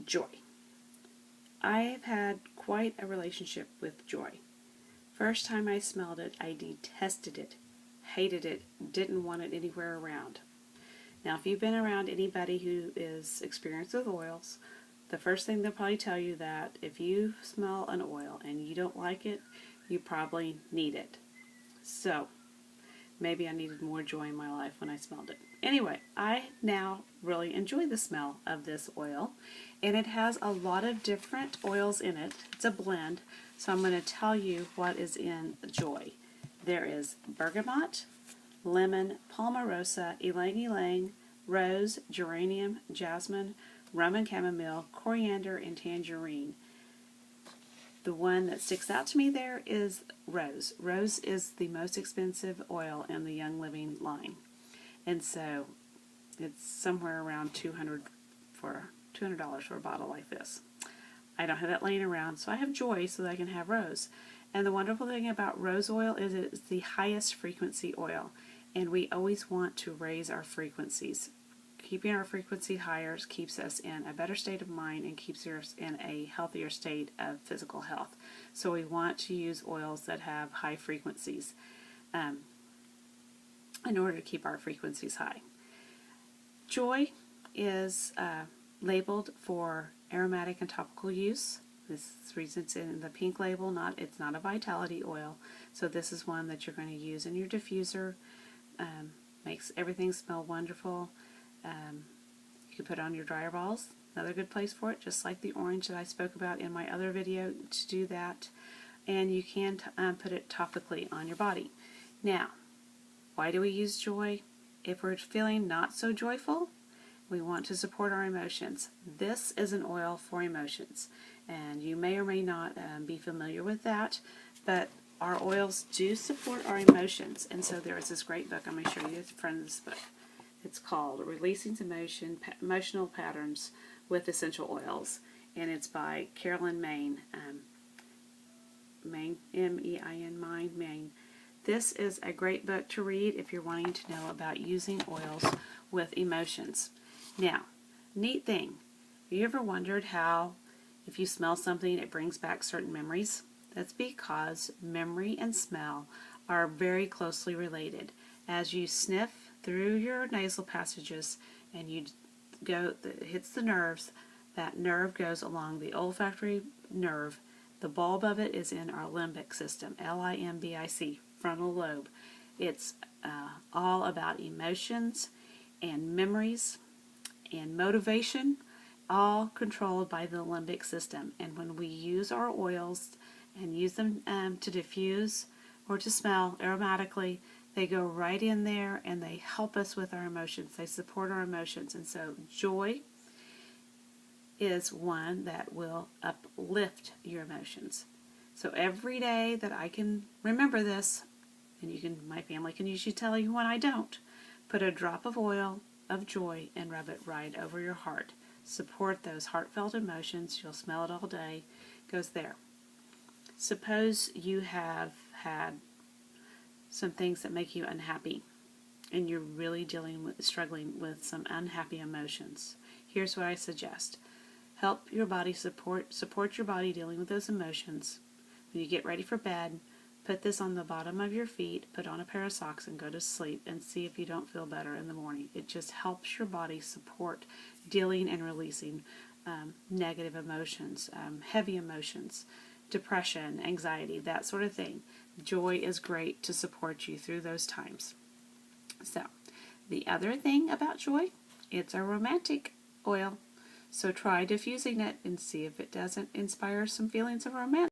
Joy. I have had quite a relationship with joy. First time I smelled it, I detested it, hated it, didn't want it anywhere around. Now, if you've been around anybody who is experienced with oils, the first thing they'll probably tell you that if you smell an oil and you don't like it, you probably need it. So, maybe I needed more joy in my life when I smelled it. Anyway, I now really enjoy the smell of this oil, and it has a lot of different oils in it. It's a blend, so I'm going to tell you what is in Joy. There is bergamot, lemon, palmarosa, ylang ylang, rose, geranium, jasmine, rum and chamomile, coriander, and tangerine. The one that sticks out to me there is rose. Rose is the most expensive oil in the Young Living line, and so it's somewhere around $200 for a bottle like this. I don't have that laying around, so I have Joy so that I can have rose. And the wonderful thing about rose oil is it's the highest frequency oil, and we always want to raise our frequencies. Keeping our frequency higher keeps us in a better state of mind and keeps us in a healthier state of physical health. So we want to use oils that have high frequencies in order to keep our frequencies high. Joy is labeled for aromatic and topical use. This is the reason it's in the pink label. It's not a vitality oil, so this is one that you're going to use in your diffuser. Makes everything smell wonderful. You can put it on your dryer balls, another good place for it, just like the orange that I spoke about in my other video to do that. And you can put it topically on your body. Now, why do we use Joy? If we're feeling not so joyful, we want to support our emotions. This is an oil for emotions, and you may or may not be familiar with that, but our oils do support our emotions. And so there is this great book, I'm going to show you the front of this book. It's called Releasing Emotional Patterns with Essential Oils, and it's by Carolyn Main, M-E-I-N, Main. This is a great book to read if you're wanting to know about using oils with emotions. Now, neat thing, have you ever wondered how if you smell something it brings back certain memories? That's because memory and smell are very closely related. As you sniff through your nasal passages and it hits the nerves, that nerve goes along the olfactory nerve. The bulb of it is in our limbic system, L-I-M-B-I-C, frontal lobe. It's all about emotions and memories and motivation, all controlled by the limbic system. And when we use our oils and use them to diffuse or to smell aromatically, they go right in there and they help us with our emotions. They support our emotions. And so Joy is one that will uplift your emotions. So every day that I can remember this, and my family can usually tell you when I don't, put a drop of oil of Joy and rub it right over your heart. Support those heartfelt emotions. You'll smell it all day. It goes there. Suppose you have had some things that make you unhappy and you're really struggling with some unhappy emotions. Here's what I suggest. Help your body support your body dealing with those emotions. When you get ready for bed, put this on the bottom of your feet, put on a pair of socks and go to sleep and see if you don't feel better in the morning. It just helps your body support dealing and releasing negative emotions, heavy emotions, depression, anxiety, that sort of thing. Joy is great to support you through those times. So, the other thing about Joy, it's a romantic oil. So try diffusing it and see if it doesn't inspire some feelings of romance.